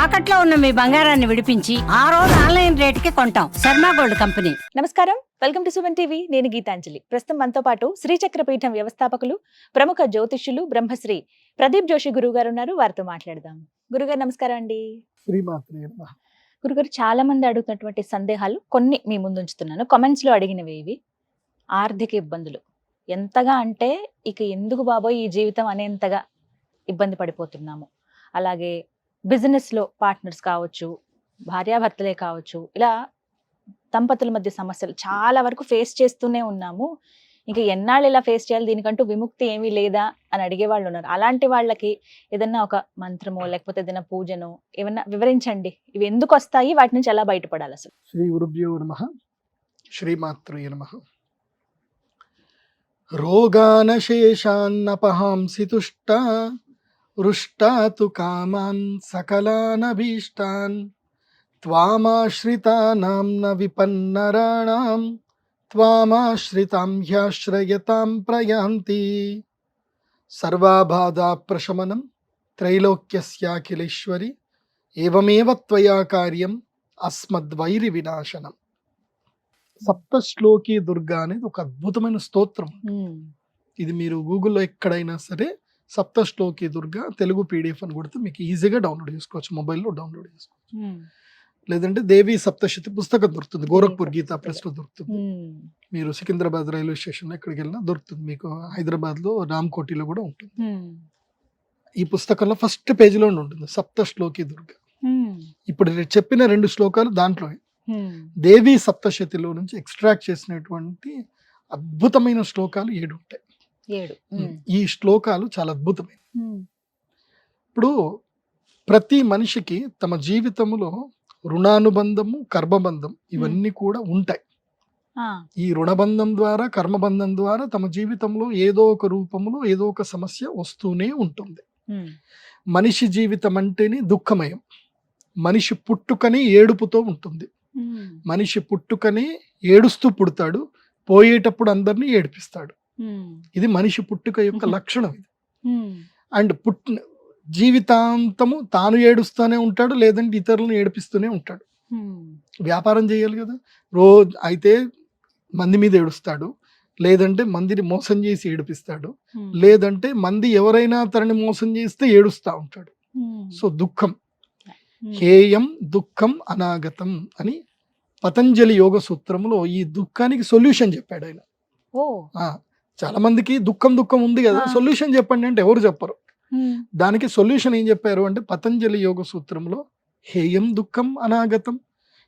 తాకట్లో ఉన్న మీ బంగారాన్ని విడిపించి ఆ రోజు ఆన్లైన్ రేటుకి కొంటాం. Sharma gold company. నమస్కారం, వెల్కమ్ టు సుమన్ టీవీ. నేను గీతాంజలి. ప్రస్తుతం మనతో పాటు శ్రీచక్రపీఠం వ్యవస్థాపకులు, ప్రముఖ జ్యోతిష్యులు బ్రహ్మశ్రీ ప్రదీప్ జోషి గురువు గారు ఉన్నారు. వారితో మాట్లాడదాం. గురుగారు నమస్కారం అండి. గురుగారు, చాలా మంది అడుగుతున్నటువంటి సందేహాలు కొన్ని మీ ముందు ఉంచుతున్నాను. కామెంట్స్ లో అడిగినవి ఇవి. ఆర్థిక ఇబ్బందులు ఎంతగా అంటే ఇక ఎందుకు బాబోయ్ ఈ జీవితం అనేంతగా ఇబ్బంది పడిపోతున్నాము. అలాగే బిజినెస్ లో పార్ట్నర్స్ కావచ్చు, భార్యాభర్తలే కావచ్చు, ఇలా దంపతుల మధ్య సమస్యలు చాలా వరకు ఫేస్ చేస్తూనే ఉన్నాము. ఇంకా ఎన్నాళ్ళు ఇలా ఫేస్ చేయాలి, దీనికంటూ విముక్తి ఏమీ లేదా అని అడిగే వాళ్ళు ఉన్నారు. అలాంటి వాళ్ళకి ఏదన్నా ఒక మంత్రమో లేకపోతే ఏదైనా పూజనో ఏమన్నా వివరించండి. ఇవి ఎందుకు వస్తాయి, వాటి నుంచి ఎలా బయటపడాలి అసలు? శ్రీ గురుభ్యో నమః, శ్రీమాత్రే నమః. రోగానశేషాన్నపహాంసి తుష్టా రుష్టా తు కామాన్ సకలానభీష్టాన్ త్వామాశ్రితానాం న విపన్నరాణాం త్వామాశ్రితాం హ్యాశ్రయతాం ప్రయాంతి. సర్వాబాధా ప్రశమనం త్రైలోక్యస్యాఖిలేశ్వరి ఏవమేవ త్వయా కార్యం అస్మద్వైరి వినాశనం. సప్తశ్లోకి దుర్గా అనేది ఒక అద్భుతమైన స్తోత్రం. ఇది మీరు గూగుల్లో ఎక్కడైనా సరే సప్తశ్లోకి దుర్గా తెలుగు PDF అని కొడితే మీకు ఈజీగా డౌన్లోడ్ చేసుకోవచ్చు, మొబైల్లో డౌన్లోడ్ చేసుకోవచ్చు. లేదంటే దేవి సప్తశతి పుస్తకం దొరుకుతుంది, గోరఖ్పూర్ గీతా ప్రెస్ లో దొరుకుతుంది. మీరు సికింద్రాబాద్ రైల్వే స్టేషన్ ఎక్కడికి వెళ్ళినా దొరుకుతుంది. మీకు హైదరాబాద్ లో రామ్కోటిలో కూడా ఉంటుంది. ఈ పుస్తకంలో ఫస్ట్ పేజీలో ఉంటుంది సప్తశ్లోకి దుర్గా. ఇప్పుడు చెప్పిన 2 శ్లోకాలు దాంట్లో దేవి సప్తశతిలో నుంచి ఎక్స్ట్రాక్ట్ చేసినటువంటి అద్భుతమైన శ్లోకాలు 7 ఉంటాయి. ఈ శ్లోకాలు చాలా అద్భుతమైన. ఇప్పుడు ప్రతి మనిషికి తమ జీవితంలో రుణానుబంధము, కర్మబంధం ఇవన్నీ కూడా ఉంటాయి. ఈ రుణబంధం ద్వారా, కర్మబంధం ద్వారా తమ జీవితంలో ఏదో ఒక రూపంలో ఏదో ఒక సమస్య వస్తూనే ఉంటుంది. మనిషి జీవితం అంటేనే దుఃఖమయం. మనిషి పుట్టుకని ఏడుపుతో ఉంటుంది. మనిషి పుట్టుకని ఏడుస్తూ పుడతాడు, పోయేటప్పుడు అందరినీ ఏడిపిస్తాడు. ఇది మనిషి పుట్టుక యొక్క లక్షణం. ఇది అండ్ జీవితాంతము తాను ఏడుస్తూనే ఉంటాడు, లేదంటే ఇతరులను ఏడిపిస్తూనే ఉంటాడు. వ్యాపారం చేయాలి కదా, రోజు అయితే మంది మీద ఏడుస్తాడు, లేదంటే మందిని మోసం చేసి ఏడిపిస్తాడు, లేదంటే మంది ఎవరైనా తనని మోసం చేస్తే ఏడుస్తూ ఉంటాడు. సో దుఃఖం హేయం దుఃఖం అనాగతం అని పతంజలి యోగ సూత్రంలో ఈ దుఃఖానికి సొల్యూషన్ చెప్పాడు ఆయన. చాలా మందికి దుఃఖం ఉంది కదా, సొల్యూషన్ చెప్పండి అంటే ఎవరు చెప్పరు. దానికి సొల్యూషన్ ఏం చెప్పారు అంటే పతంజలి యోగ సూత్రంలో హేయం దుఃఖం అనాగతం,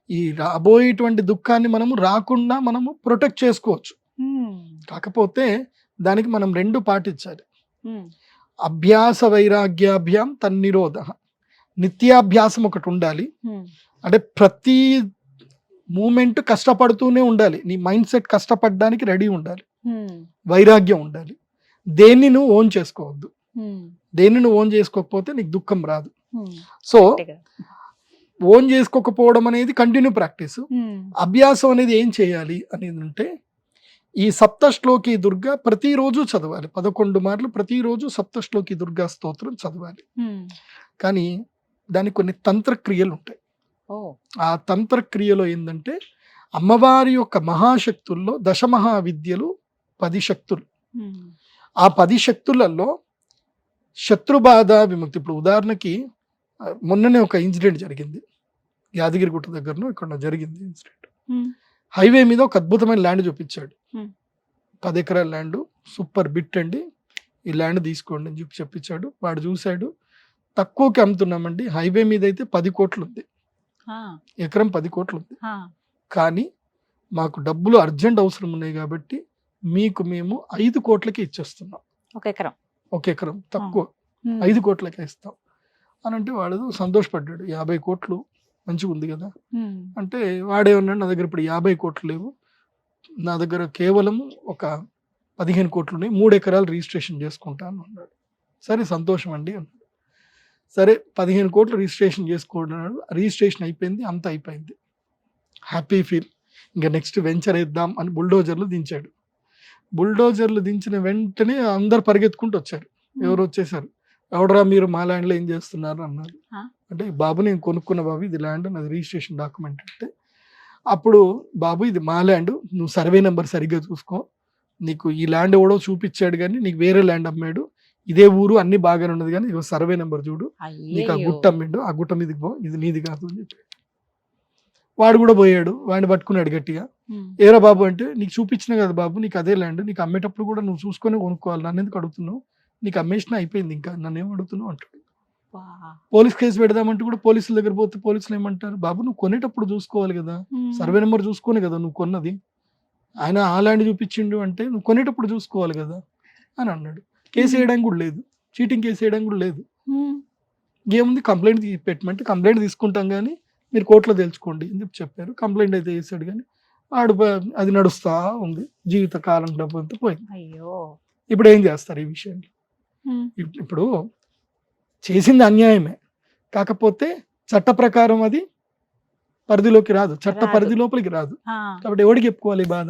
ఈ రాబోయేటువంటి దుఃఖాన్ని మనము రాకుండా మనము ప్రొటెక్ట్ చేసుకోవచ్చు. కాకపోతే దానికి మనం 2 పాటించాలి. అభ్యాస వైరాగ్యాభ్యాం తన్నిరోధ. నిత్యాభ్యాసం ఒకటి ఉండాలి. అంటే ప్రతి మూమెంట్ కష్టపడుతూనే ఉండాలి. నీ మైండ్ సెట్ కష్టపడడానికి రెడీ ఉండాలి. వైరాగ్యం ఉండాలి. దేన్ని నువ్వు ఓన్ చేసుకోవద్దు. దేన్ని నువ్వు ఓన్ చేసుకోకపోతే నీకు దుఃఖం రాదు. సో ఓన్ చేసుకోకపోవడం అనేది కంటిన్యూ ప్రాక్టీస్. అభ్యాసం అనేది ఏం చేయాలి అనేది అంటే ఈ సప్తశ్లోకి దుర్గా ప్రతిరోజు చదవాలి. 11 మార్లు ప్రతిరోజు సప్తశ్లోకి దుర్గా స్తోత్రం చదవాలి. కానీ దానికి కొన్ని తంత్రక్రియలు ఉంటాయి. ఆ తంత్రక్రియలో ఏంటంటే అమ్మవారి యొక్క మహాశక్తుల్లో దశమహావిద్యలు 10 శక్తులు. ఆ 10 శక్తులలో శత్రుబాధ విముక్తి. ఇప్పుడు ఉదాహరణకి మొన్ననే ఒక ఇన్సిడెంట్ జరిగింది, యాదగిరిగుట్ట దగ్గరలో ఇక్కడ జరిగింది ఇన్సిడెంట్. హైవే మీద ఒక అద్భుతమైన ల్యాండ్ చూపించాడు. 10 ఎకరాల ల్యాండ్, సూపర్ బిట్ అండి, ఈ ల్యాండ్ తీసుకోండి అని చెప్పించాడు. వాడు చూశాడు, తక్కువకి అమ్ముతున్నామండి, హైవే మీద అయితే 10 కోట్లు ఉంది, ఎకరం 10 కోట్లు ఉంది, కానీ మాకు డబ్బులు అర్జెంట్ అవసరం ఉన్నాయి కాబట్టి మీకు మేము 5 కోట్లకి ఇచ్చేస్తున్నాం. ఒక ఎకరం తక్కువ 5 కోట్లకి ఇస్తాం అని అంటే వాడు సంతోషపడ్డాడు. 50 కోట్లు మంచిగా ఉంది కదా అంటే వాడేమన్నాడు, నా దగ్గర ఇప్పుడు 50 కోట్లు లేవు, నా దగ్గర కేవలం ఒక 15 కోట్లు ఉన్నాయి, 3 ఎకరాలు రిజిస్ట్రేషన్ చేసుకుంటాను అన్నాడు. సరే సంతోషం అండి అన్నాడు. సరే 15 కోట్లు రిజిస్ట్రేషన్ చేసుకోవడం, రిజిస్ట్రేషన్ అయిపోయింది, అంతా అయిపోయింది, హ్యాపీ ఫీల్. ఇంకా నెక్స్ట్ వెంచర్ వేద్దాం అని బుల్డోజర్లు దించాడు. బుల్డోజర్లు దించిన వెంటనే అందరు పరిగెత్తుకుంటూ వచ్చారు. ఎవరు వచ్చేసారు, ఎవడరా మీరు మా ల్యాండ్లో ఏం చేస్తున్నారు అన్నారు. ఆ? అంటే బాబు నేను కొనుక్కున్న బాబు ఇది ల్యాండ్ నాది రిజిస్ట్రేషన్ డాక్యుమెంట్ అంటే అప్పుడు బాబు ఇది మా ల్యాండ్ నువ్వు సర్వే నెంబర్ సరిగ్గా చూసుకో నీకు ఈ ల్యాండ్ ఎవడో చూపించాడు కానీ నీకు వేరే ల్యాండ్ అమ్మాడు ఇదే ఊరు అన్ని బాగానే ఉన్నది కానీ ఇక సర్వే నెంబర్ చూడు నీకు ఆ అయ్యయ్యో. గుట్ట అమ్మిండు ఆ గుట్ట మీదకి పో ఇది నీది కాదు అని చెప్పి వాడు కూడా పోయాడు వాడిని పట్టుకున్నాడు గట్టిగా. ఉమ్. ఏరా బాబు అంటే నీకు చూపించిన కదా బాబు నీకు అదే ల్యాండ్ నీకు అమ్మేటప్పుడు కూడా నువ్వు చూసుకొని కొనుక్కోవాలి నన్ను ఎందుకు అడుగుతున్నావు నీకు అమ్మేసిన అయిపోయింది ఇంకా నన్ను ఏం అడుగుతున్నావు అంటాడు. వా. పోలీస్ కేసు పెడదామంటే కూడా పోలీసుల దగ్గర పోతే పోలీసులు ఏమంటారు బాబు నువ్వు కొనేటప్పుడు చూసుకోవాలి కదా ఉమ్. సర్వే నెంబర్ చూసుకొని కదా నువ్వు కొన్నది ఆయన ఆ ల్యాండ్ చూపించిండు అంటే నువ్వు కొనేటప్పుడు చూసుకోవాలి కదా అని అన్నాడు. కేసు వేయడానికి కూడా లేదు చీటింగ్ కేసు వేయడానికి కూడా లేదు. ఉమ్. ఏముంది కంప్లైంట్ పెట్టమంటే కంప్లైంట్ తీసుకుంటాం కానీ మీరు కోర్టులో తెలుసుకోండి అని చెప్పి చెప్పారు. కంప్లైంట్ అయితే చేశాడు కానీ వాడు అది నడుస్తా ఉంది జీవిత కాలం డబ్బు అంతా పోయింది. అయ్యో. ఇప్పుడు ఏం చేస్తారు ఈ విషయంలో ఉమ్. ఇప్పుడు చేసింది అన్యాయమే కాకపోతే చట్ట ప్రకారం అది పరిధిలోకి రాదు చట్ట రాదు. పరిధి లోపలికి రాదు ఆ. కాబట్టి ఎవరికి చెప్పుకోవాలి ఈ బాధ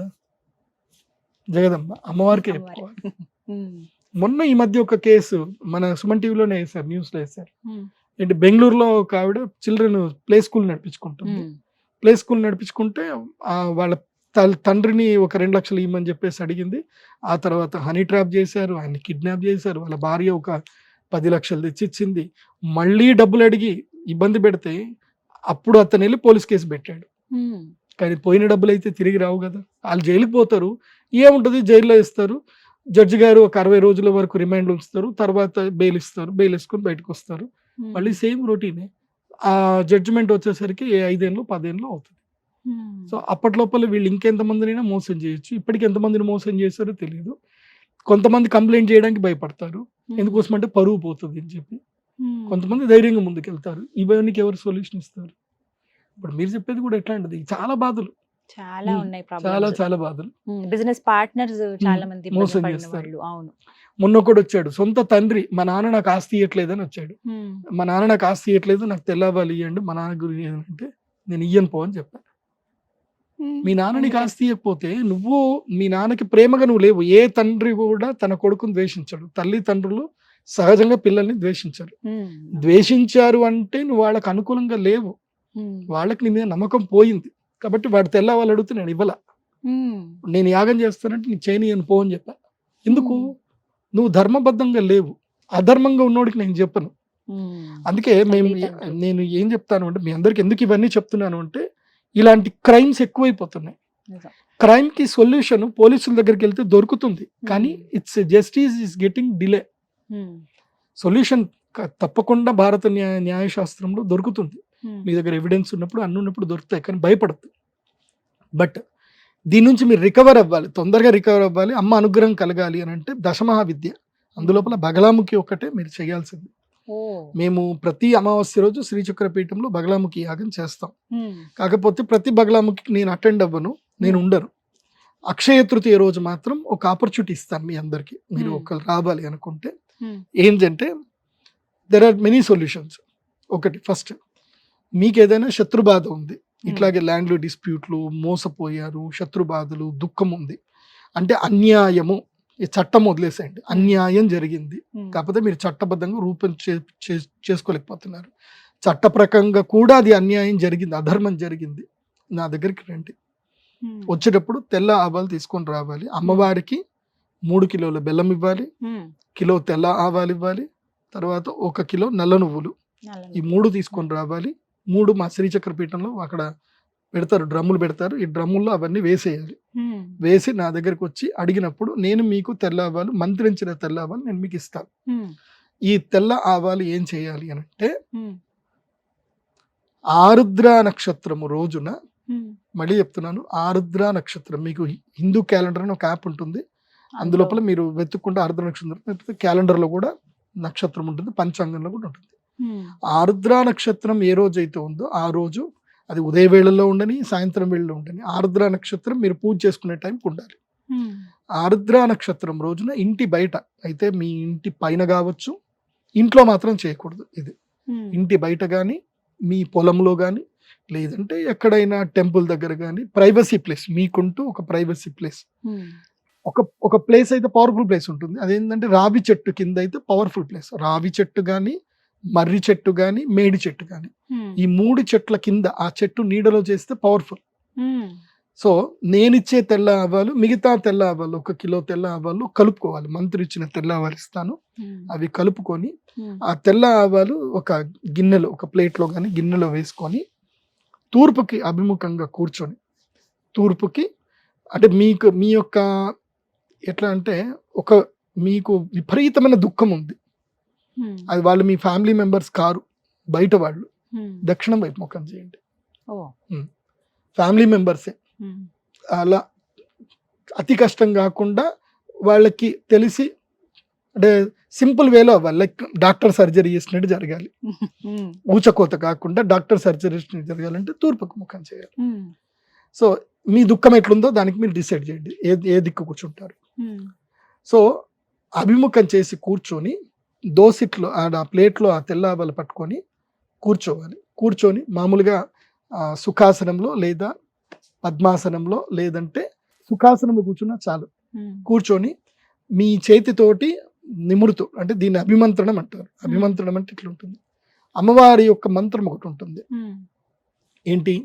జగదంబ అమ్మవారికి అమ్మవారి. చెప్పుకోవాలి. ఉమ్. మొన్న ఈ మధ్య ఒక కేసు మన సుమన్ టీవీలోనే వేశారు న్యూస్లో వేశారు ఉమ్. ఏంటి బెంగళూరులో ఒక ఆవిడ చిల్డ్రన్ ప్లే స్కూల్ నడిపించుకుంటుంది. ఉమ్. ప్లే స్కూల్ నడిపించుకుంటే వాళ్ళ తండ్రిని ఒక 2 లక్షలు ఇవ్వమని చెప్పేసి అడిగింది. ఆ తర్వాత హనీ ట్రాప్ చేశారు ఆయన్ని కిడ్నాప్ చేశారు వాళ్ళ భార్య ఒక 10 లక్షలు తెచ్చిచ్చింది. మళ్ళీ డబ్బులు అడిగి ఇబ్బంది పెడితే అప్పుడు అతను వెళ్ళి పోలీస్ కేసు పెట్టాడు. ఉమ్. కానీ పోయిన డబ్బులు అయితే తిరిగి రావు కదా వాళ్ళు జైలుకి పోతారు ఏముంటుంది జైల్లో ఇస్తారు జడ్జి గారు ఒక 60 రోజుల వరకు రిమాండ్ ఉంచుతారు తర్వాత బెయిల్ ఇస్తారు బెయిల్ వేసుకొని బయటకు వస్తారు ఉమ్. మళ్ళీ సేమ్ రొటీనే. ఆ జడ్జిమెంట్ వచ్చేసరికి 5 ఏళ్ళు 10 ఏళ్ళు అవుతుంది. ఉమ్. సో అప్పట్లోపల వీళ్ళు ఇంకెంతమందినైనా మోసం చేయొచ్చు ఇప్పటికి ఎంతమందిని మోసం చేస్తారో తెలియదు. కొంతమంది కంప్లైంట్ చేయడానికి భయపడతారు ఎందుకోసం అంటే పరువు పోతుంది అని చెప్పి. ఉమ్. కొంతమంది ధైర్యంగా ముందుకెళ్తారు ఇవన్నీ ఎవరు సొల్యూషన్ ఇస్తారు. ఇప్పుడు మీరు చెప్పేది కూడా ఎట్లాంటిది చాలా బాధలు చాలా ఉన్నాయి చాలా ప్రాబ్లమ్స్. చాలా బాధలు. బిజినెస్ పార్ట్నర్స్ చాలా మంది ఇబ్బంది మోసం పడిన చేస్తారు. వాళ్ళు. అవును. మొన్న ఒకడు వచ్చాడు సొంత తండ్రి మా నాన్న నాకు ఆస్తి ఇవ్వట్లేదని వచ్చాడు. ఉమ్. మా నాన్న నాకు ఆస్తి ఇవ్వట్లేదు నాకు తెల్లవాలి ఇవ్వండి మా నాన్న గురించి ఏంటంటే నేను ఇయ్యను పో అని చెప్పాను. ఉమ్. మీ నాన్న నీకు ఆస్తి ఇవ్వకపోతే నువ్వు మీ నాన్నకి ప్రేమగా నువ్వు లేవు. ఏ తండ్రి కూడా తన కొడుకుని ద్వేషించడు. తల్లిదండ్రులు సహజంగా పిల్లల్ని ద్వేషించరు. ఉమ్. ద్వేషించారు అంటే నువ్వు వాళ్ళకి అనుకూలంగా లేవు ఉమ్. వాళ్ళకి నీ మీద నమ్మకం పోయింది కాబట్టి వాడు తెల్లవాళ్ళు అడిగితే నేను ఇవ్వాల ఉమ్. నేను యాగం చేస్తానంటే నీ చేయని పో అని చెప్పా. ఎందుకు ఉమ్. నువ్వు ధర్మబద్ధంగా లేవు అధర్మంగా ఉన్నోడికి నేను చెప్పను. ఉమ్. అందుకే తల్లిదండ్రులు. నేను ఏం చెప్తాను అంటే మీ అందరికి ఎందుకు ఇవన్నీ చెప్తున్నాను అంటే ఇలాంటి క్రైమ్స్ ఎక్కువైపోతున్నాయి. నిజం. క్రైమ్ కి సొల్యూషన్ పోలీసుల దగ్గరికి వెళ్తే దొరుకుతుంది కానీ it's justice is getting delay. Um. Solution తప్పకుండా భారత న్యాయశాస్త్రంలో దొరుకుతుంది. ఉమ్. మీ దగ్గర ఎవిడెన్స్ ఉన్నప్పుడు అన్ని ఉన్నప్పుడు దొరుకుతాయి కానీ భయపడద్దు. బట్ దీని నుంచి మీరు రికవర్ అవ్వాలి తొందరగా రికవర్ అవ్వాలి అమ్మ అనుగ్రహం కలగాలి అని అంటే దశమహావిద్య అందులోపల బగలాముఖి ఒక్కటే మీరు చేయాల్సింది. ఓ. మేము ప్రతి అమావాస్య రోజు శ్రీచక్రపీఠంలో బగలాముఖి యాగం చేస్తాం. ఉమ్. కాకపోతే ప్రతి బగలాముఖికి నేను అటెండ్ అవ్వను నేను ఉండను. అక్షయ తృతీయ రోజు మాత్రం ఒక ఆపర్చునిటీ ఇస్తాను మీ అందరికి మీరు ఒకరు రావాలి అనుకుంటే. ఉమ్. ఏంటంటే దెర్ ఆర్ మెనీ సొల్యూషన్స్. ఒకటి ఫస్ట్ మీకు ఏదైనా శత్రుబాధ ఉంది ఇట్లాగే ల్యాండ్లు డిస్ప్యూట్లు మోసపోయారు శత్రుబాధలు దుఃఖం ఉంది అంటే అన్యాయము ఈ చట్టం వదిలేసేయండి అన్యాయం జరిగింది ఉమ్. కాకపోతే మీరు చట్టబద్ధంగా రూపం చేసుకోలేకపోతున్నారు చట్టప్రకంగా కూడా అది అన్యాయం జరిగింది అధర్మం జరిగింది నా దగ్గరికి రండి. ఉమ్. వచ్చేటప్పుడు తెల్ల ఆవాలు తీసుకొని రావాలి అమ్మవారికి 3 కిలోల బెల్లం ఇవ్వాలి ఉమ్. కిలో తెల్ల ఆవాలు ఇవ్వాలి తర్వాత 1 కిలో నల్ల నువ్వులు నల్ల ఈ 3 తీసుకొని రావాలి. 3 మా శ్రీచక్రపీఠంలో అక్కడ పెడతారు డ్రమ్ములు పెడతారు ఈ డ్రమ్ముల్లో అవన్నీ వేసేయాలి. ఉమ్. వేసి నా దగ్గరకు వచ్చి అడిగినప్పుడు నేను మీకు తెల్ల ఆవాలు మంత్రించిన తెల్ల ఆవాలు నేను మీకు ఇస్తాను. ఉమ్. ఈ తెల్ల ఆవాలు ఏం చేయాలి అని అంటే ఉమ్. ఆరుద్ర నక్షత్రము రోజున ఉమ్. మళ్ళీ చెప్తున్నాను ఆరుద్ర నక్షత్రం మీకు హిందూ క్యాలెండర్ అని ఒక యాప్ ఉంటుంది అందులోపల మీరు వెతుక్కుంటే ఆరుద్ర నక్షత్రం క్యాలెండర్లో కూడా నక్షత్రం ఉంటుంది పంచాంగంలో కూడా ఉంటుంది. ఉమ్. ఆరుద్ర నక్షత్రం ఏ రోజు అయితే ఉందో ఆ రోజు అది ఉదయ వేళల్లో ఉండని సాయంత్రం వేళలో ఉండని ఆరుద్ర నక్షత్రం మీరు పూజ చేసుకునే టైంకి ఉండాలి. ఉమ్. ఆరుద్ర నక్షత్రం రోజున ఇంటి బయట అయితే మీ ఇంటి పైన కావచ్చు ఇంట్లో మాత్రం చేయకూడదు ఇది ఉమ్. ఇంటి బయట కానీ మీ పొలంలో కానీ లేదంటే ఎక్కడైనా టెంపుల్ దగ్గర కానీ ప్రైవసీ ప్లేస్ మీకుంటూ ఒక ప్రైవసీ ప్లేస్ ఉమ్. ఒక ప్లేస్ అయితే పవర్ఫుల్ ప్లేస్ ఉంటుంది. అదేంటంటే రావి చెట్టు కింద అయితే పవర్ఫుల్ ప్లేస్. రావి చెట్టు కానీ, మర్రి చెట్టు కానీ, మేడి చెట్టు కానీ, ఈ 3 చెట్ల కింద ఆ చెట్టు నీడలో చేస్తే పవర్ఫుల్. సో నేనిచ్చే తెల్ల ఆవాలు, మిగతా తెల్ల ఆవాలు 1 కిలో తెల్ల ఆవాలు కలుపుకోవాలి. మంత్రి ఇచ్చిన తెల్ల ఆవాలు ఇస్తాను, అవి కలుపుకొని ఆ తెల్ల ఆవాలు ఒక గిన్నెలో, ఒక ప్లేట్లో కానీ గిన్నెలో వేసుకొని తూర్పుకి అభిముఖంగా కూర్చొని, తూర్పుకి అంటే మీకు మీ యొక్క ఎట్లా అంటే మీకు విపరీతమైన దుఃఖం ఉంది, అది వాళ్ళు మీ ఫ్యామిలీ మెంబర్స్ కారు, బయట వాళ్ళు, దక్షిణం వైపు ముఖం చేయండి. ఫ్యామిలీ మెంబర్సే. అలా అతి కష్టం కాకుండా వాళ్ళకి తెలిసి, అంటే సింపుల్ వేలో అవ్వాలి. లైక్ డాక్టర్ సర్జరీ చేసినట్టు జరగాలి, ఊచకోత కాకుండా డాక్టర్ సర్జరీ చేసినట్టు జరగాలంటే తూర్పుకు ముఖం చేయాలి. సో మీ దుఃఖం ఎట్లుందో దానికి మీరు డిసైడ్ చేయండి ఏ దిక్కు కూర్చుంటారు. సో అభిముఖం చేసి కూర్చొని దోసిట్లో ఆ ప్లేట్లో ఆ తెల్ల ఆవాలు పట్టుకొని కూర్చోవాలి. కూర్చొని మామూలుగా సుఖాసనంలో లేదా పద్మాసనంలో, లేదంటే సుఖాసనంలో కూర్చున్నా చాలు, కూర్చొని మీ చేతితోటి నిమురుతూ, అంటే దీన్ని అభిమంత్రణం అంటారు. అభిమంత్రణం అంటే ఇట్లా ఉంటుంది. అమ్మవారి యొక్క మంత్రం ఒకటి ఉంటుంది. ఏంటి?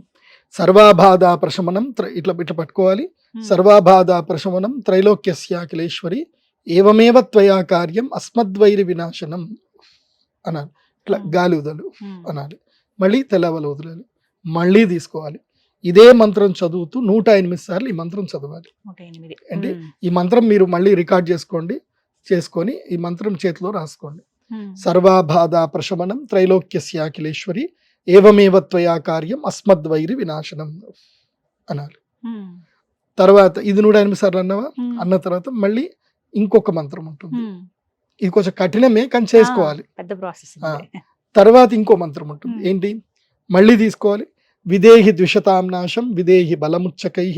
సర్వాబాధ ప్రశమనం, ఇట్లా పట్టుకోవాలి. సర్వాబాధ ప్రశమనం త్రైలోక్యస్యాఖిలేశ్వరి ఏవమేవ త్వయా కార్యం అస్మద్వైరి వినాశనం అనాలి. ఇట్లా గాలి వదలు అనాలి. మళ్ళీ తెల్లవలు వదలాలి. మళ్ళీ తీసుకోవాలి. ఇదే మంత్రం చదువుతూ 108 సార్లు ఈ మంత్రం చదవాలి. అంటే ఈ మంత్రం మీరు మళ్ళీ రికార్డ్ చేసుకొని ఈ మంత్రం చేతిలో రాసుకోండి. సర్వాబాధ ప్రశమనం త్రైలోక్యస్యాఖిలేశ్వరి ఏవమేవ త్వయా కార్యం అస్మద్వైరి వినాశనం అనాలి. తర్వాత ఇది 108 సార్లు అన్న తర్వాత మళ్ళీ ఇంకొక మంత్రం ఉంటుంది. ఇది కొంచెం కఠినమే కానీ చేసుకోవాలి. పెద్ద ప్రాసెస్. తర్వాత ఇంకో మంత్రం ఉంటుంది. ఏంటి? మళ్ళీ తీసుకోవాలి. విదేహి ద్విషతాం నాశం విదేహి బలముచ్చకై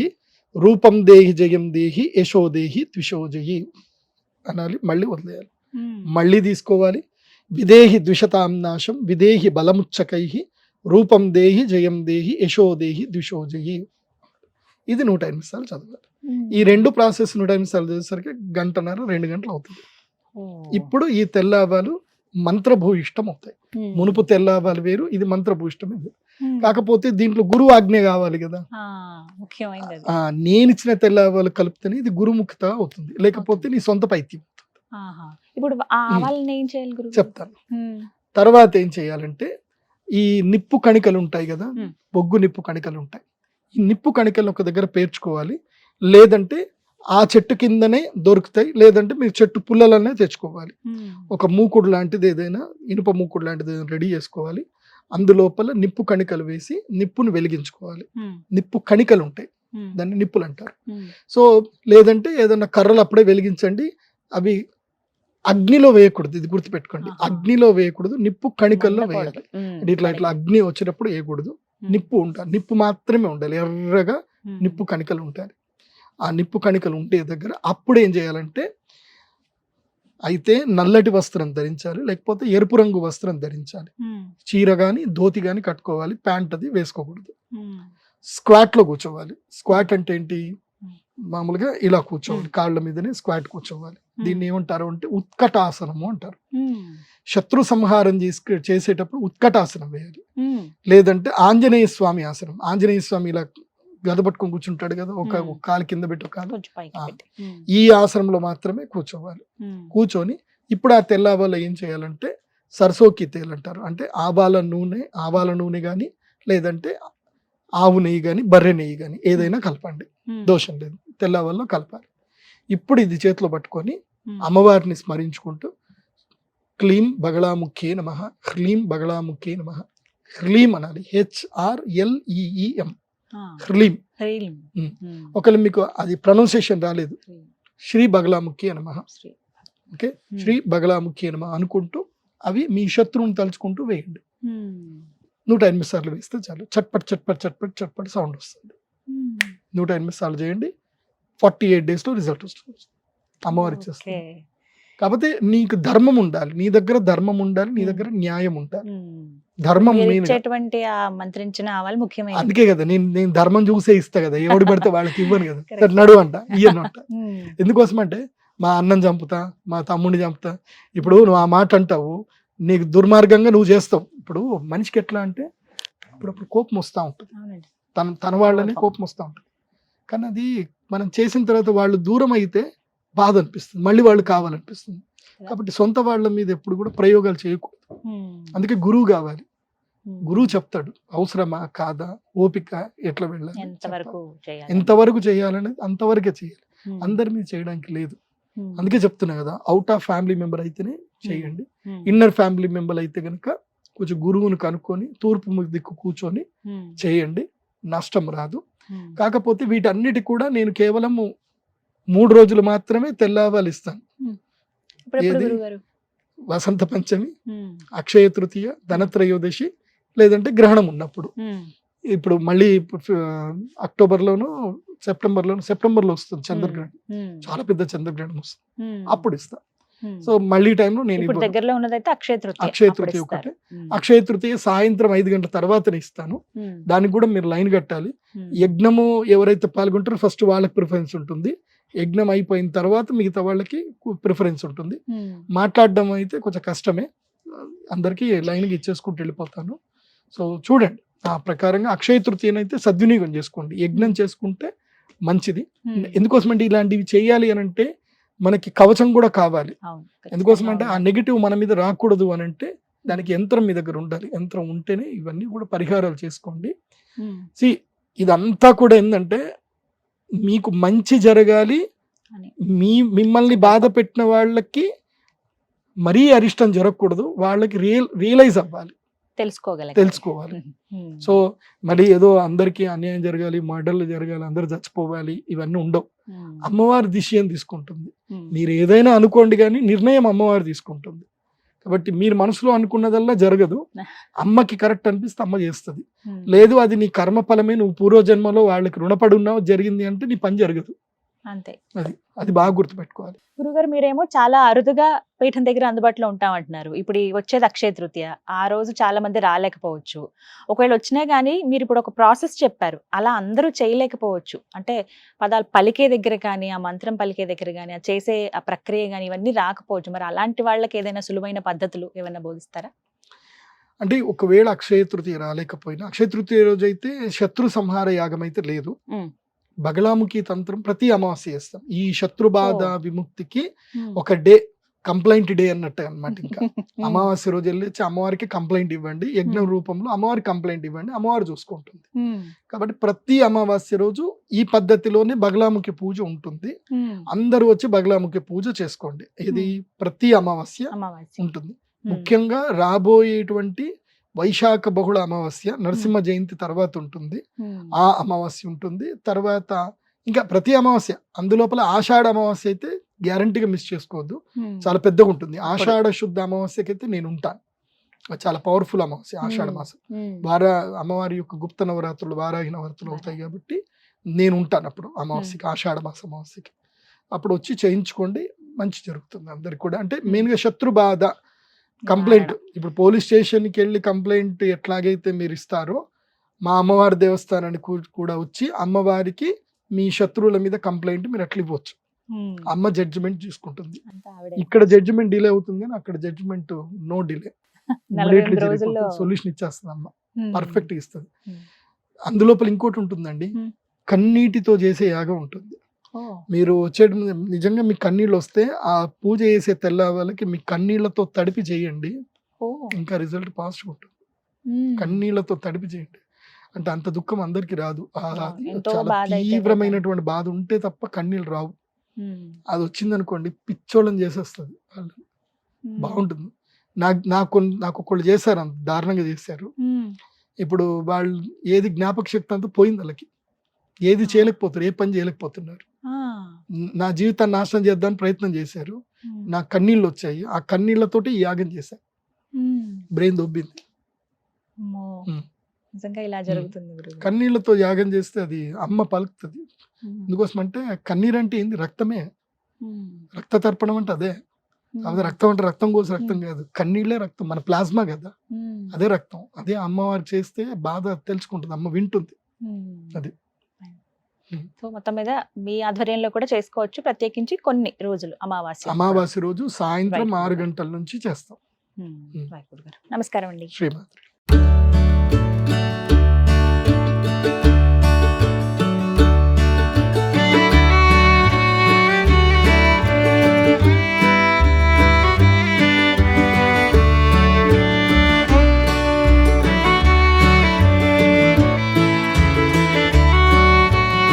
రూపం దేహి జయం దేహి యశో దేహి ద్విషోజయి అనాలి. మళ్ళీ వదిలేయాలి. మళ్ళీ తీసుకోవాలి. విదేహి ద్విషతాం నాశం విదేహి బలముచ్చకై రూపం దేహి జయం దేహి యశో దేహి ద్విషోజయి. ఇది 108 సార్లు చదవాలి. ఈ 2 ప్రాసెస్ 108 సార్లు చేసేసరికి 1.5-2 గంటలు అవుతుంది. ఇప్పుడు ఈ తెల్ల ఆవాలు మంత్రభూయిష్టం అవుతాయి. మునుపు తెల్ల ఆవాలు వేరు, ఇది మంత్రభూయిష్టం. ఇది కాకపోతే దీంట్లో గురువు ఆజ్ఞ కావాలి కదా. నేనిచ్చిన తెల్ల ఆవాలు కలిపితేనే ఇది గురుముఖత అవుతుంది, లేకపోతే నీ సొంత పైత్యం. ఇప్పుడు ఏం చేయాలి గురువు? చెప్తాను. తర్వాత ఏం చేయాలంటే, ఈ నిప్పు కణికలు ఉంటాయి కదా, బొగ్గు నిప్పు కణికలు ఉంటాయి. ఈ నిప్పు కణికలను ఒక దగ్గర పేర్చుకోవాలి. లేదంటే ఆ చెట్టు కిందనే దొరుకుతాయి, లేదంటే మీరు చెట్టు పుల్లలనే తెచ్చుకోవాలి. ఒక మూకుడు లాంటిది ఏదైనా, ఇనుప మూకుడు లాంటిది ఏదైనా రెడీ చేసుకోవాలి. అందులోపల నిప్పు కణికలు వేసి నిప్పును వెలిగించుకోవాలి. నిప్పు కణికలు ఉంటాయి, దాన్ని నిప్పులు అంటారు. సో లేదంటే ఏదైనా కర్రలు అప్పుడే వెలిగించండి. అవి అగ్నిలో వేయకూడదు, ఇది గుర్తుపెట్టుకోండి. అగ్నిలో వేయకూడదు, నిప్పు కణికల్లో వేయాలి. ఇట్లా అగ్ని వచ్చినప్పుడు వేయకూడదు. నిప్పు ఉండాలి, నిప్పు మాత్రమే ఉండాలి. ఎర్రగా నిప్పు కణికలు ఉంటాయి. ఆ నిప్పు కణికలు ఉంటే దగ్గర అప్పుడు ఏం చేయాలంటే, అయితే నల్లటి వస్త్రం ధరించాలి, లేకపోతే ఎరుపు రంగు వస్త్రం ధరించాలి. చీర గాని ధోతి గాని కట్టుకోవాలి, ప్యాంట్ అది వేసుకోకూడదు. స్క్వాట్ లో కూర్చోవాలి. స్క్వాట్ అంటే ఏంటి? మామూలుగా ఇలా కూర్చోవాలి, కాళ్ళ మీదనే స్క్వాట్ కూర్చోవాలి. దీన్ని ఏమంటారు అంటే ఉత్కటాసనము అంటారు. శత్రు సంహారం చేసేటప్పుడు ఉత్కటాసనం వేయాలి. లేదంటే ఆంజనేయ స్వామి ఆసనం. ఆంజనేయ స్వామి ఇలా గద పట్టుకొని కూర్చుంటాడు కదా, ఒక కాలు కింద పెట్టి ఒక కాలు, ఈ ఆసనంలో మాత్రమే కూర్చోవాలి. కూర్చొని ఇప్పుడు ఆ తెల్ల ఆవాలు ఏం చేయాలంటే సరసోకి తేల్ అంటారు. అంటే ఆవాల నూనె కానీ, లేదంటే ఆవు నెయ్యి కానీ, బర్రె నెయ్యి కానీ ఏదైనా కలపండి, దోషం లేదు. తెల్ల ఆవాల్లో కలపాలి. ఇప్పుడు ఇది చేతిలో పట్టుకొని అమ్మవారిని స్మరించుకుంటూ క్లీం బగళాముఖే నమః, హ్లీం బగళాముఖే నమః, హ్లీం అనాలి. HRLEEM, హ్లీం. ఒకవేళ మీకు అది ప్రొనౌన్సియేషన్ రాలేదు, శ్రీ బగళాముఖి నమః, ఓకే, శ్రీ బగళాముఖి నమః అనుకుంటూ అవి మీ శత్రువుని తలుచుకుంటూ వేయండి. 108 సార్లు వేస్తే చాలు. చట్పట్ చట్పట్ చట్పట్ చట్పట్ సౌండ్ వస్తుంది. 108 సార్లు చేయండి. 48 days లో రిజల్ట్ వస్తుంది. అమ్మవారు ఇచ్చేస్తుంది. కాకపోతే నీకు ధర్మం ఉండాలి, నీ దగ్గర ధర్మం ఉండాలి, నీ దగ్గర న్యాయం ఉండాలి. ధర్మం మీరు మెయిన్. ఇచ్చేటువంటి ఆ మంత్రించిన ఆవాలు ముఖ్యమైన. అందుకే కదా నేను ధర్మం చూసే ఇస్తా కదా, ఎవడు పడితే వాళ్ళకి ఇవ్వను కదా. Correct. సరే నడు అంట, ఇయ్యను అంట. ఎందుకోసం అంటే మా అన్నం చంపుతా, మా తమ్ముడిని చంపుతా. ఇప్పుడు నువ్వు ఆ మాట అంటావు, నీకు దుర్మార్గంగా నువ్వు చేస్తావు. ఇప్పుడు మనిషికి ఎట్లా అంటే అప్పుడప్పుడు కోపం వస్తూ ఉంటుంది, అవునండి. తన వాళ్ళని కోపం వస్తూ ఉంటుంది. కానీ అది మనం చేసిన తర్వాత వాళ్ళు దూరం అయితే బాధ అనిపిస్తుంది, మళ్ళీ వాళ్ళు కావాలనిపిస్తుంది. కాబట్టి సొంత వాళ్ళ మీద ఎప్పుడు కూడా ప్రయోగాలు చేయకూడదు. అందుకే గురువు కావాలి. గురువు చెప్తాడు అవసరమా కాదా, ఓపిక ఎట్లా వెళ్ళాలి, ఎంతవరకు చేయాలి, ఎంతవరకు చేయాలనేది అంతవరకే చేయాలి, అందరి మీద చేయడానికి లేదు. అందుకే చెప్తున్నా కదా, అవుట్ ఆఫ్ ఫ్యామిలీ మెంబర్ అయితేనే చేయండి. ఇన్నర్ ఫ్యామిలీ మెంబర్ అయితే కనుక కొంచెం గురువుని కనుక్కొని తూర్పు దిక్కు కూర్చొని చేయండి, నష్టం రాదు. కాకపోతే వీటన్నిటి కూడా నేను కేవలం 3 రోజులు మాత్రమే తెల్లవాళ్ళు ఇస్తాను. ఏది? వసంత పంచమి, అక్షయ తృతీయ, ధనత్రయోదశి, లేదంటే గ్రహణం ఉన్నప్పుడు. ఇప్పుడు మళ్ళీ అక్టోబర్లోను సెప్టెంబర్లో వస్తుంది చంద్రగ్రహణం, చాలా పెద్ద చంద్రగ్రహణం వస్తుంది, అప్పుడు ఇస్తా. సో మళ్ళీ టైంలో నేను ఇప్పుడు దగ్గరలో ఉన్నదైతే అక్షయ అక్షయ తృతీయ ఒకటే. అక్షయ తృతీయ సాయంత్రం 5 గంటల తర్వాతనే ఇస్తాను. దానికి కూడా మీరు లైన్ కట్టాలి. యజ్ఞము ఎవరైతే పాల్గొంటారో ఫస్ట్ వాళ్ళకి ప్రిఫరెన్స్ ఉంటుంది, యజ్ఞం అయిపోయిన తర్వాత మిగతా వాళ్ళకి ప్రిఫరెన్స్ ఉంటుంది. మాట్లాడడం అయితే కొంచెం కష్టమే, అందరికీ లైన్కి ఇచ్చేసుకుంటూ వెళ్ళిపోతాను. సో చూడండి, ఆ ప్రకారంగా అక్షయ తృతీయనైతే సద్వినియోగం చేసుకోండి, యజ్ఞం చేసుకుంటే మంచిది. ఎందుకోసమంటే ఇలాంటివి చేయాలి అని అంటే మనకి కవచం కూడా కావాలి. ఎందుకోసం అంటే ఆ నెగిటివ్ మన మీద రాకూడదు అని అంటే దానికి యంత్రం మీ దగ్గర ఉండాలి, యంత్రం ఉంటేనే ఇవన్నీ కూడా పరిహారాలు చేసుకోండి. ఇదంతా కూడా ఏంటంటే మీకు మంచి జరగాలి, మిమ్మల్ని బాధ పెట్టిన వాళ్ళకి అరిష్టం జరగకూడదు, వాళ్ళకి రియలైజ్ అవ్వాలి, తెలుసుకోవాలి. సో మరి ఏదో అందరికీ అన్యాయం జరగాలి, మర్డర్లు జరగాలి, అందరు చచ్చిపోవాలి, ఇవన్నీ ఉండవు. అమ్మవారి డిసిషన్ తీసుకుంటుంది. మీరు ఏదైనా అనుకోండి కానీ నిర్ణయం అమ్మవారు తీసుకుంటుంది. కాబట్టి మీరు మనసులో అనుకున్నదల్లా జరగదు, అమ్మకి కరెక్ట్ అనిపిస్తే అమ్మ చేస్తుంది. లేదు అది నీ కర్మ ఫలమే, నువ్వు పూర్వజన్మలో వాళ్ళకి రుణపడి ఉన్నావు, జరిగింది అంటే నీ పని జరగదు. అంతే, అది బాగా గుర్తుపెట్టుకోవాలి. గురుగారు మీరేమో చాలా అరుదుగా పీఠం దగ్గర అందుబాటులో ఉంటామంటున్నారు. ఇప్పుడు వచ్చేది అక్షయ తృతీయ, ఆ రోజు చాలా మంది రాలేకపోవచ్చు. ఒకవేళ వచ్చినా కానీ మీరు ఇప్పుడు ఒక ప్రాసెస్ చెప్పారు, అలా అందరూ చేయలేకపోవచ్చు. అంటే పదాలు పలికే దగ్గర కానీ, ఆ మంత్రం పలికే దగ్గర కానీ, ఆ చేసే ఆ ప్రక్రియ కానీ ఇవన్నీ రాకపోవచ్చు. మరి అలాంటి వాళ్ళకి ఏదైనా సులువైన పద్ధతులు ఏమైనా బోధిస్తారా? అంటే ఒకవేళ అక్షయ తృతీయ రాలేకపోయినా, అక్షయ తృతీయ రోజు అయితే శత్రు సంహార యాగం అయితే లేదు, బగలాముఖి తంత్రం ప్రతి అమావాస్య చేస్తాం. ఈ శత్రుబాధ విముక్తికి ఒక డే, కంప్లైంట్ డే అన్నట్టు అనమాట. ఇంకా అమావాస్య రోజు వెళ్ళి అమ్మవారికి కంప్లైంట్ ఇవ్వండి, యజ్ఞం రూపంలో అమ్మవారికి కంప్లైంట్ ఇవ్వండి, అమ్మవారు చూసుకుంటుంది. కాబట్టి ప్రతి అమావాస్య రోజు ఈ పద్ధతిలోనే బగలాముఖి పూజ ఉంటుంది. అందరూ వచ్చి బగలాముఖి పూజ చేసుకోండి. ఇది ప్రతి అమావాస్య ఉంటుంది. ముఖ్యంగా రాబోయేటువంటి వైశాఖ బహుళ అమావాస్య, నరసింహ జయంతి తర్వాత ఉంటుంది, ఆ అమావాస్య ఉంటుంది. తర్వాత ఇంకా ప్రతి అమావాస్య, అందులోపల ఆషాఢ అమావాస్య అయితే గ్యారంటీగా మిస్ చేసుకోవద్దు, చాలా పెద్దగా ఉంటుంది. ఆషాఢ శుద్ధ అమావాస్యకైతే నేను ఉంటాను, చాలా పవర్ఫుల్ అమావాస్య ఆషాఢ మాసం. అమ్మవారి యొక్క గుప్త నవరాత్రులు, వారాహి నవరాత్రులు అవుతాయి కాబట్టి నేను ఉంటాను అప్పుడు అమావాస్యకి, ఆషాఢ మాసం అమావాస్యకి. అప్పుడు వచ్చి చేయించుకోండి, మంచి జరుగుతుంది అందరికి కూడా. అంటే మెయిన్గా శత్రు బాధ కంప్లైంట్, ఇప్పుడు పోలీస్ స్టేషన్కి వెళ్ళి కంప్లైంట్ ఎట్లాగైతే మీరు ఇస్తారో, మా అమ్మవారి దేవస్థానానికి కూడా వచ్చి అమ్మవారికి మీ శత్రువుల మీద కంప్లైంట్ మీరు అట్లా ఇవ్వచ్చు. అమ్మ జడ్జిమెంట్ చూసుకుంటుంది. ఇక్కడ జడ్జిమెంట్ డిలే అవుతుంది కానీ అక్కడ జడ్జిమెంట్ నో డిలే, సొల్యూషన్ ఇచ్చేస్తుంది అమ్మ, పర్ఫెక్ట్ ఇస్తుంది. అందులోపల ఇంకోటి ఉంటుందండి, కన్నీటితో చేసే యాగం ఉంటుంది. మీరు వచ్చే నిజంగా మీ కన్నీళ్ళు వస్తే ఆ పూజ చేసే తెల్లవాళ్ళకి మీ కన్నీళ్లతో తడిపి చేయండి, ఇంకా రిజల్ట్ పాజిటివ్ ఉంటుంది. కన్నీళ్లతో తడిపి చేయండి అంటే అంత దుఃఖం అందరికి రాదు, చాలా తీవ్రమైనటువంటి బాధ ఉంటే తప్ప కన్నీళ్ళు రావు. అది వచ్చింది అనుకోండి పిచ్చోళ్ళని చేసేస్తుంది వాళ్ళు, బాగుంటుంది. నాకు ఒకళ్ళు చేశారు, అంత దారుణంగా చేశారు. ఇప్పుడు వాళ్ళు ఏది జ్ఞాపక శక్తి అంతా పోయింది వాళ్ళకి, ఏది చేయలేకపోతారు, ఏ పని చేయలేకపోతున్నారు. నా జీవితాన్ని నాశనం చేద్దామని ప్రయత్నం చేశారు, నా కన్నీళ్ళు వచ్చాయి, ఆ కన్నీళ్లతోటి ఈ యాగం చేశారు, బ్రెయిన్ దొబ్బింది. కన్నీళ్లతో యాగం చేస్తే అది అమ్మ పలుకుతుంది. ఎందుకోసం అంటే కన్నీరు అంటే ఏంది, రక్తమే, రక్త తర్పణం అంటే అదే. కాకపోతే రక్తం అంటే రక్తం కోసి రక్తం కాదు, కన్నీళ్ళే రక్తం, మన ప్లాస్మా కదా, అదే రక్తం. అదే అమ్మవారికి చేస్తే బాధ తెలుసుకుంటుంది, అమ్మ వింటుంది. అది. సో మొత్తం మీద మీ ఆధ్వర్యంలో కూడా చేసుకోవచ్చు, ప్రత్యేకించి కొన్ని రోజులు అమావాస్య రోజు సాయంత్రం 6 గంటల నుంచి చేస్తాం. నమస్కారం అండి. శ్రీమాత్రి.